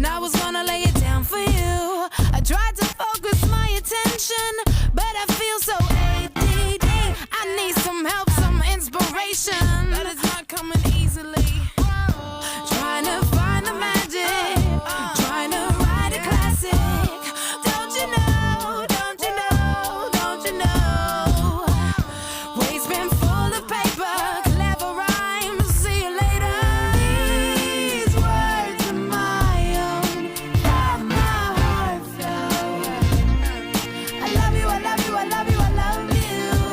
and I was gonna lay it down for you. I tried to focus my attention, but I feel so ADD. I need some help, some inspiration, but it's not coming easily. Trying to find the magic, trying to write a classic. Don't you know, don't you know, don't you know? Waves been full of paper, clever rhymes, see you later. These words are my own, from my heart flow. I love you, I love you, I love you, I love you.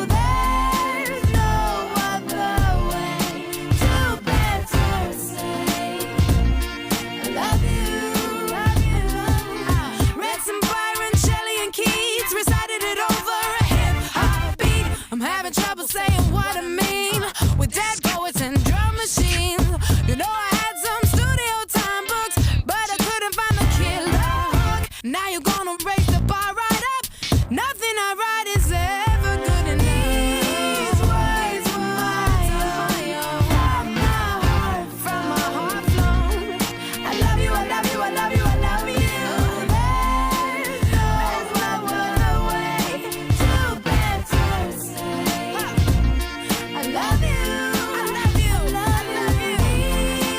There's no other way to better say I love you, love you. Read some Byron, Shelley, and Keats, recited it over a hip-hop beat. I'm having trouble saying what I mean with dead poets and drum machines. You know I had some studio time books, but I couldn't find the killer hook. Now you're gonna raise the bar right up. Nothing I write is ever good enough. These words were my own, from my heart, from my heart flown. I love you, I love you, I love you, I love you. There's no other way to better say I love you, I love you, I love you.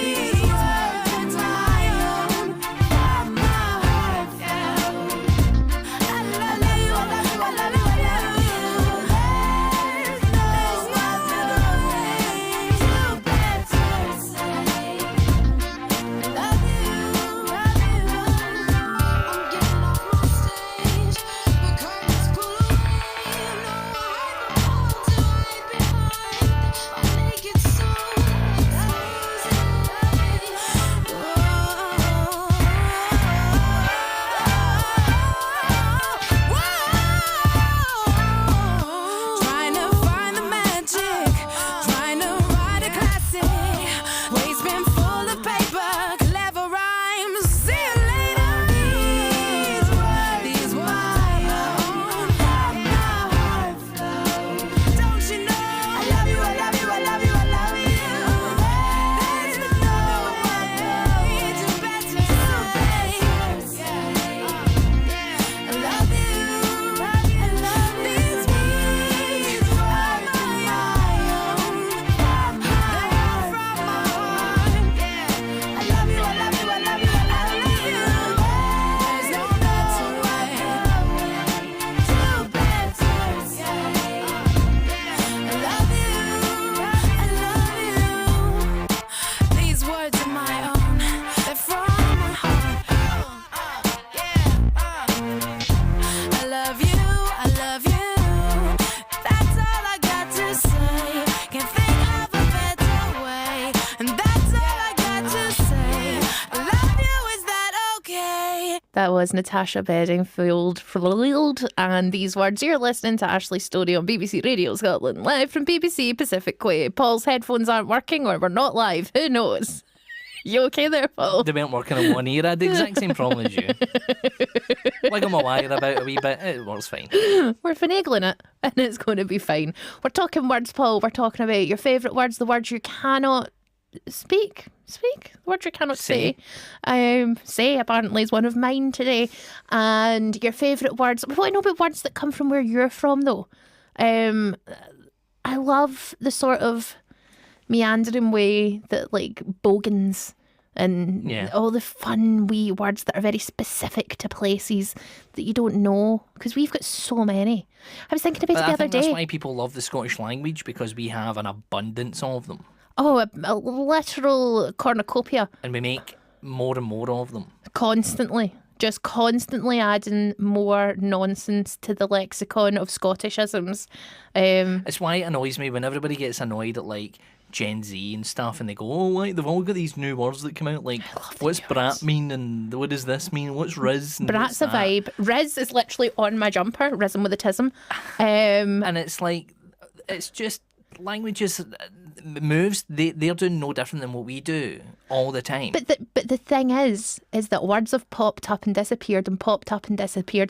These words are my own, from my heart flown. I love you, I love you, I love you, I love you. There's no other way to better say I love you, love you. I'm getting off my stage, the curtains pull away. You know I have to hide behind my naked soul. Trying to find the magic, trying to write a classic. Waves been full of paper, clever rhymes. See you later. These words my own, from my heart flow. Don't you know? I love you, I love you, I love you, I love you. There's no other way to better say I love you, love you, love you. These words are my own, from my heart, from my heart. I love you, I love you, I love you, I love you. There's no better way to better say I love you, I love you. These words are my own, they're from my heart. I love you, I love you. That's all I got to say. Can't think of a better way. And that's all I got to say. I love you, is that okay? That was Natasha Bedingfield, and these words. You're listening to Ashley Storrie on BBC Radio Scotland, live from BBC Pacific Quay. Paul's headphones aren't working, or we're not live. Who knows? You okay there, Paul? They weren't working in one ear. I had the exact same problem as you. Wiggle my wire about a wee bit. It works fine. We're finagling it, and it's going to be fine. We're talking words, Paul. We're talking about your favourite words, the words you cannot speak. The words you cannot say. Say apparently is one of mine today. And your favourite words. We want to know about words that come from where you're from, though. I love the sort of meandering way that, like, bogans and all the fun wee words that are very specific to places that you don't know, because we've got so many. I was thinking about it the other day. That's why people love the Scottish language, because we have an abundance of them. Oh, a literal cornucopia. And we make more and more of them. Constantly. Just constantly adding more nonsense to the lexicon of Scottishisms. It's why it annoys me when everybody gets annoyed at, like, Gen Z and stuff, and they go, oh, like, they've all got these new words that come out, like, what's brat mean, and what does this mean, what's riz, and Brat's a vibe. Riz is literally on my jumper, risen with a tism. And it's like, it's just, languages moves, they're doing no different than what we do all the time. But the thing is that words have popped up and disappeared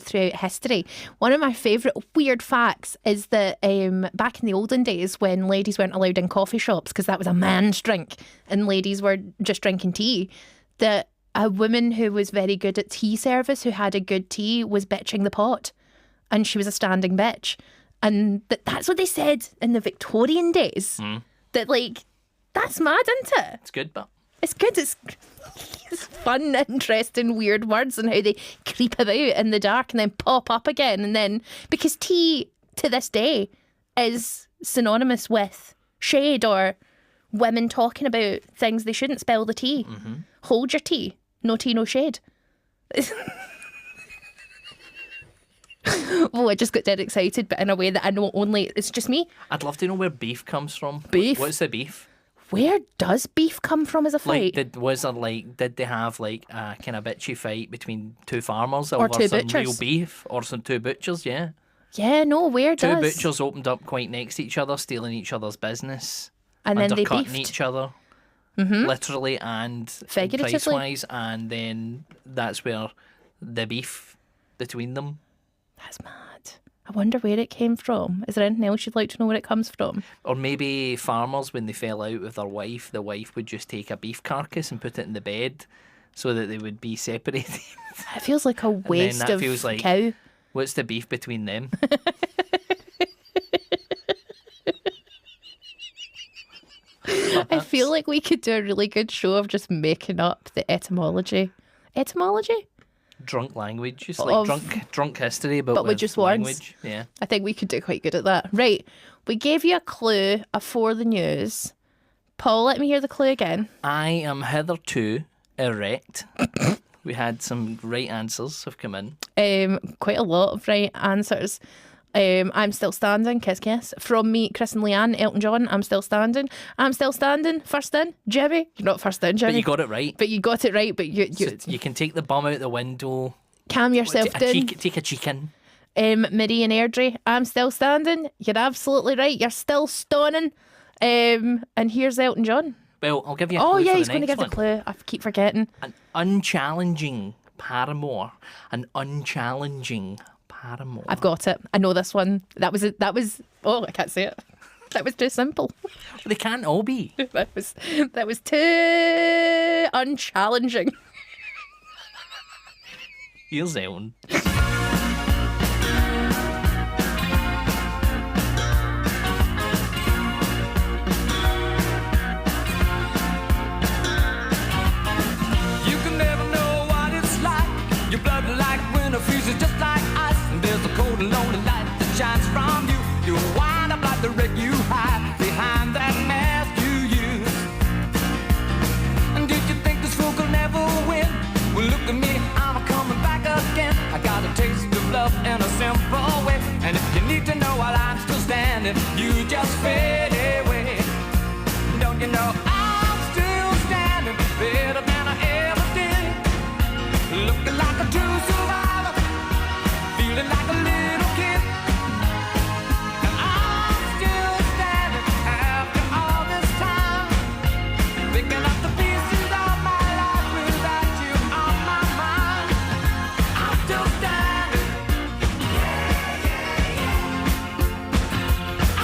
throughout history. One of my favourite weird facts is that back in the olden days, when ladies weren't allowed in coffee shops because that was a man's drink and ladies were just drinking tea, that a woman who was very good at tea service, who had a good tea, was bitching the pot, and she was a standing bitch. And that's what they said in the Victorian days. That, like, that's mad, isn't it? It's good, but It's good. It's fun, interesting, weird words and how they creep about in the dark and then pop up again. And then, because tea to this day is synonymous with shade or women talking about things they shouldn't. Spill the tea. Hold your tea. No tea, no shade. Oh, I just got dead excited, but in a way that I know only it's just me. I'd love to know where beef comes from. Beef? What's the beef? Where does beef come from as a fight? Did they have like a kind of bitchy fight between two farmers Or over two some butchers. real beef, or some two butchers? Yeah, Yeah, no, where two does? butchers opened up quite next to each other, stealing each other's business, And then they undercutting beefed. each other, literally and Figuratively. price wise, and then that's where the beef between them. That's mad. I wonder where it came from. Is there anything else you'd like to know where it comes from? Or maybe farmers, when they fell out with their wife, the wife would just take a beef carcass and put it in the bed so that they would be separated. It feels like a waste that of feels like- cow. What's the beef between them? I feel like we could do a really good show of just making up the etymology. Etymology? Drunk language. It's Of- like drunk history, but with with just words. language. Yeah. I think we could do quite good at that. Right. We gave you a clue for the news. Paul, let me hear the clue again. I am hitherto erect. We had some right answers have come in. Quite a lot of right answers. I'm still standing, kiss kiss. From me, Chris and Leanne, Elton John, I'm still standing. I'm still standing, first in, Jimmy. You're not first in, Jimmy. But you got it right. But you got it right, but you So you can take the bum out the window. calm yourself down. Take a chicken. Marie and Airdrie, I'm still standing. You're absolutely right. You're still stoning. And here's Elton John. Well, I'll give you a clue Oh, yeah, for he's the going to next give the one. clue. I keep forgetting. An unchallenging paramour. An unchallenging paramour. I've got it. I know this one. That was. Oh, I can't say it. That was too simple. They can't all be. That was too unchallenging. Here's Ellen. You can never know what it's like. Your blood like winter freezes just like ice. And there's a cold and lonely light that shines from you. You wind up like the wreck you hide behind that mask you use. And did you think this fool could never win? Well, look at me, I'm coming back again. I got a taste of love in a simple way. And if you need to know while I'm still standing, you just fade away. Don't you know I'm still standing better than I ever did? Looking like a true survivor, feeling like a little kid. And I'm still standing after all this time, picking up the pieces of my life without you on my mind. I'm still standing.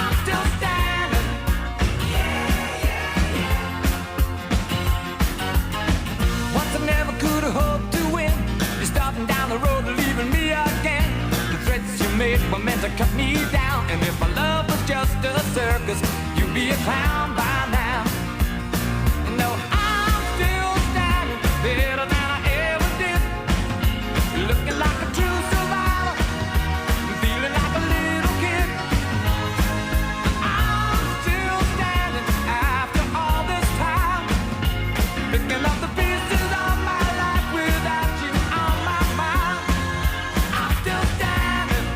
I'm still standing. Once I never could have hoped to win. You're starting down the road, leaving me again. The threats you made were meant to cut me down. And if my love was just a circus, you'd be a clown by now. No, I'm still standing better than I ever did. Looking like a true survivor, feeling like a little kid. I'm still standing after all this time, picking up the pieces of my life without you on my mind. I'm still standing.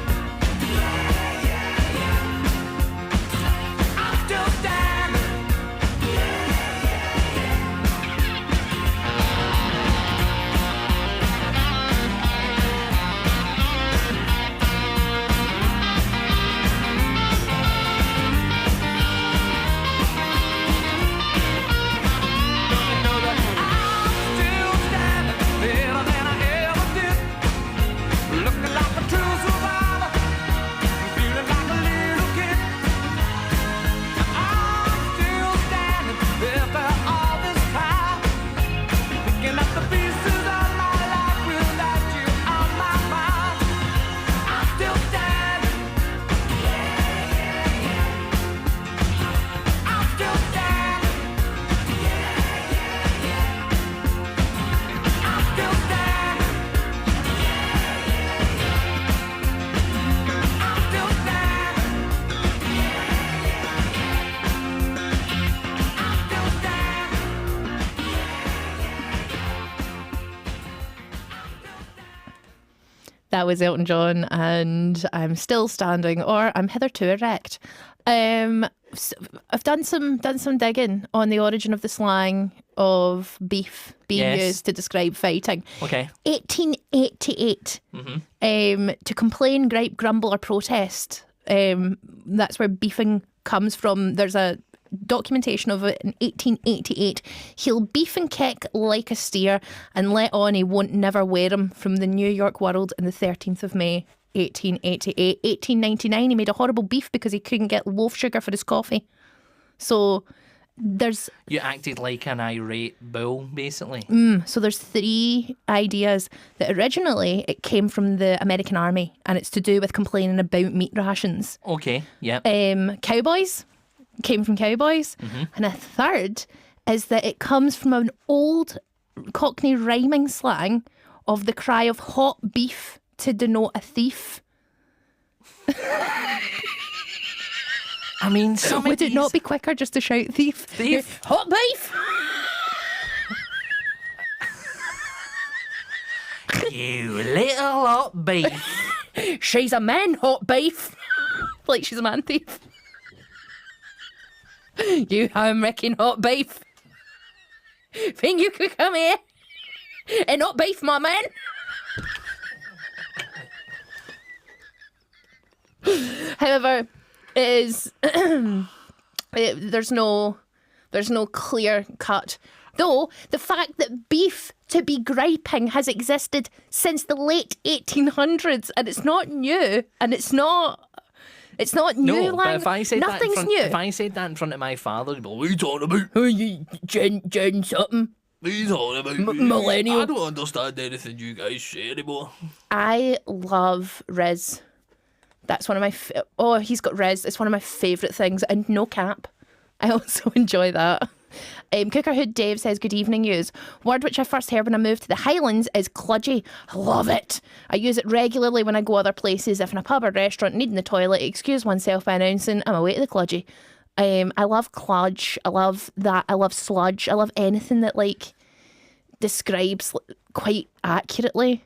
I'm still standing. That was Elton John, and I'm still standing, or I'm hitherto erect. I've done some digging on the origin of the slang of beef being used to describe fighting. Okay. 1888. To complain, gripe, grumble, or protest. That's where beefing comes from. There's a documentation of it in 1888. He'll beef and kick like a steer and let on he won't never wear him, from the New York World on the 13th of May 1888. 1899 he made a horrible beef because he couldn't get loaf sugar for his coffee. So you acted like an irate bull, basically. So there's three ideas. That originally it came from the American Army, and it's to do with complaining about meat rations. Okay, yeah. Cowboys came from cowboys. And a third is that it comes from an old Cockney rhyming slang of the cry of hot beef to denote a thief. I mean, some would it not be quicker just to shout thief? Thief? Hot beef! You little hot beef. She's a man hot beef. Like she's a man thief. You home-wrecking hot beef. Think you could come here and not beef, my man? However, it is there's no clear cut. Though the fact that beef to be griping has existed since the late 1800s, and it's not new, and it's not new No, but language. if I said Nothing's that new. if I said that in front of my father, he'd be like, what are you talking about? Oh, you Jen something. What are you talking about? Millennial. I don't understand anything you guys say anymore. I love Riz. That's one of my... he's got Riz. It's one of my favourite things. And no cap. I also enjoy that. Cookerhood Dave says, good evening, yous. Word which I first heard when I moved to the Highlands is cludgy. I love it. I use it regularly when I go other places. If in a pub or restaurant needing the toilet, excuse oneself by announcing, I'm away to the cludgy. I love cludge. I love that. I love sludge. I love anything that describes quite accurately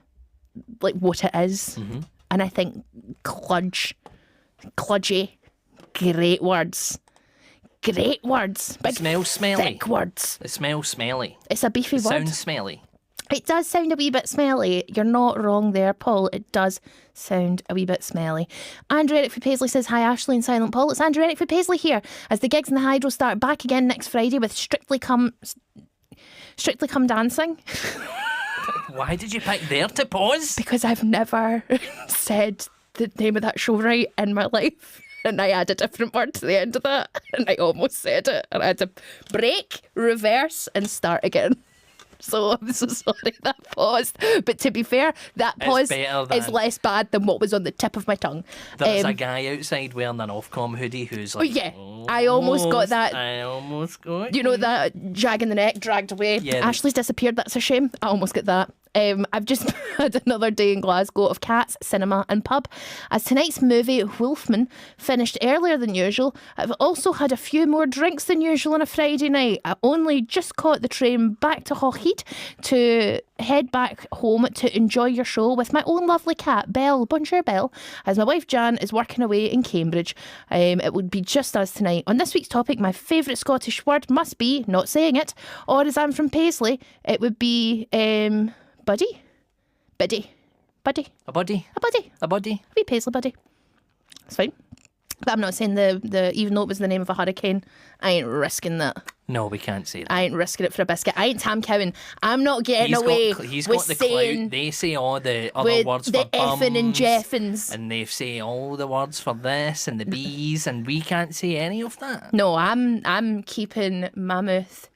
what it is. And I think cludgy, great words. Great words. Big, Smells smelly. thick words. It smells smelly. It's a beefy word. Sounds smelly. It does sound a wee bit smelly. You're not wrong there, Paul. It does sound a wee bit smelly. Andrew Eric for Paisley says, hi, Ashley and Silent Paul. It's Andrew Eric for Paisley here. As the gigs in the Hydro start back again next Friday with Strictly Come Dancing. Why did you pick there to pause? Because I've never said the name of that show right in my life. And I add a different word to the end of that. And I almost said it. And I had to break, reverse, and start again. So I'm so sorry that paused. But to be fair, that pause is less bad than what was on the tip of my tongue. There's a guy outside wearing an Ofcom hoodie who's like... Oh, yeah. I almost got that. I almost got You know that jag in the neck dragged away? Yeah. Ashley's disappeared. That's a shame. I almost get that. I've just had another day in Glasgow of cats, cinema and pub. As tonight's movie, Wolfman, finished earlier than usual, I've also had a few more drinks than usual on a Friday night. I only just caught the train back to Hochhead to head back home to enjoy your show with my own lovely cat, Belle. Bonjour, Belle. As my wife, Jan, is working away in Cambridge. It would be just us tonight. On this week's topic, my favourite Scottish word must be, not saying it, or as I'm from Paisley, it would be... Buddy? Biddy? Buddy? a buddy. A buddy? A buddy. A wee Paisley buddy. It's fine. But I'm not saying the even though it was the name of a hurricane, I ain't risking that. No, we can't say that. I ain't risking it for a biscuit. I ain't Tam Cowan. I'm not getting away He's with got the saying clout. They say all the other with words the for bums. effing and jeffins. And they say all the words for this and the bees, and we can't say any of that. No, I'm keeping my mouth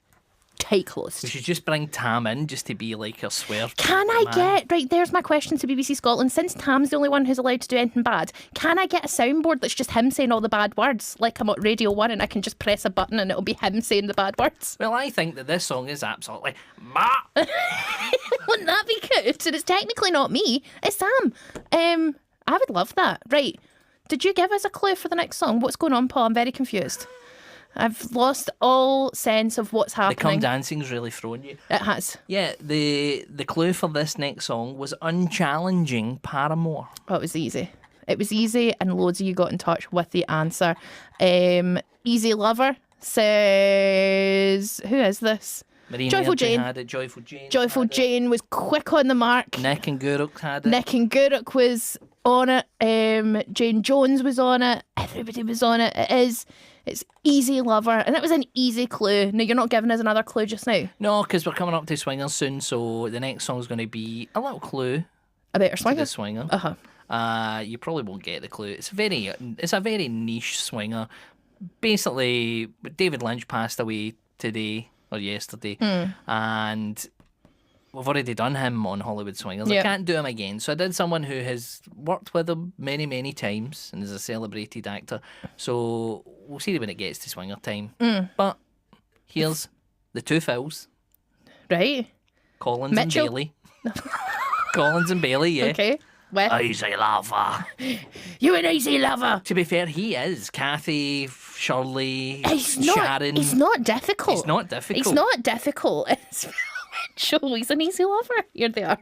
tight closed. We should just bring Tam in just to be like a swear. Can I man. get, right, there's my question to BBC Scotland. Since Tam's the only one who's allowed to do anything bad, can I get a soundboard that's just him saying all the bad words? Like I'm at Radio 1 and I can just press a button and it'll be him saying the bad words. Well, I think that this song is absolutely... Ma! Wouldn't that be good? And it's technically not me, it's Sam. I would love that. Right, did you give us a clue for the next song? What's going on, Paul? I'm very confused. I've lost all sense of what's The come happening. dancing's really thrown you. It has. Yeah, the clue for this next song was unchallenging Paramore. Oh, it was easy. It was easy, and loads of you got in touch with the answer. Easy Lover says, who is this? Marine Joyful Airdrie Jane. had it. Joyful Jane. Joyful had it. Jane was quick on the mark. Nick and Guruk had it. Nick and Guruk was on it. Jane Jones was on it. Everybody was on it. It's Easy Lover, and it was an easy clue. Now, you're not giving us another clue just now No, because we're coming up to Swingers soon, so the next song's going to be a little clue about your to swinger. the swinger. You probably won't get the clue. It's a very niche swinger. Basically, David Lynch passed away today or yesterday, and we've already done him on Hollywood Swingers. Yeah. I can't do him again, so I did someone who has worked with him many, many times and is a celebrated actor. So we'll see when it gets to swinger time. But here's the two Phils, Right? Collins Mitchell? and Bailey. Collins and Bailey, yeah. Okay. With Easy Lover. you an Easy Lover. To be fair, he is. Kathy, Shirley, He's not. Sharon. He's not difficult. It's not difficult. He's not difficult. It's Mitchell. He's an easy lover. Here they are.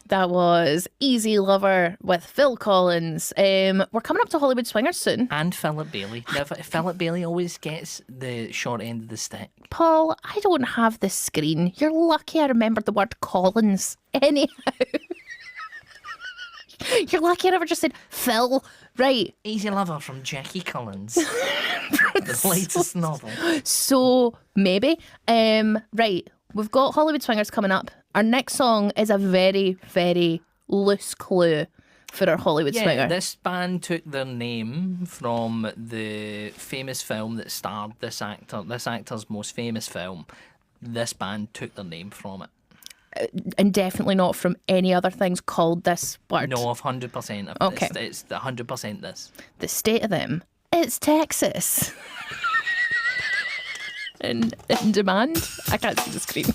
That was Easy Lover with Phil Collins. We're coming up to Hollywood Swingers soon. And Philip Bailey. Now, Philip Bailey always gets the short end of the stick. Paul, I don't have the screen. You're lucky I remembered the word Collins. Anyhow. You're lucky I never just said Phil. Right. Easy Lover from Jackie Collins. The latest novel. So, maybe. Right. We've got Hollywood Swingers coming up. Our next song is a very, very loose clue for our Hollywood Swinger. This band took their name from the famous film that starred this actor. This actor's most famous film. This band took their name from it. And definitely not from any other things called this word. No, 100%. Okay. It's 100% this. The state of them. It's Texas. in demand. I can't see the screen.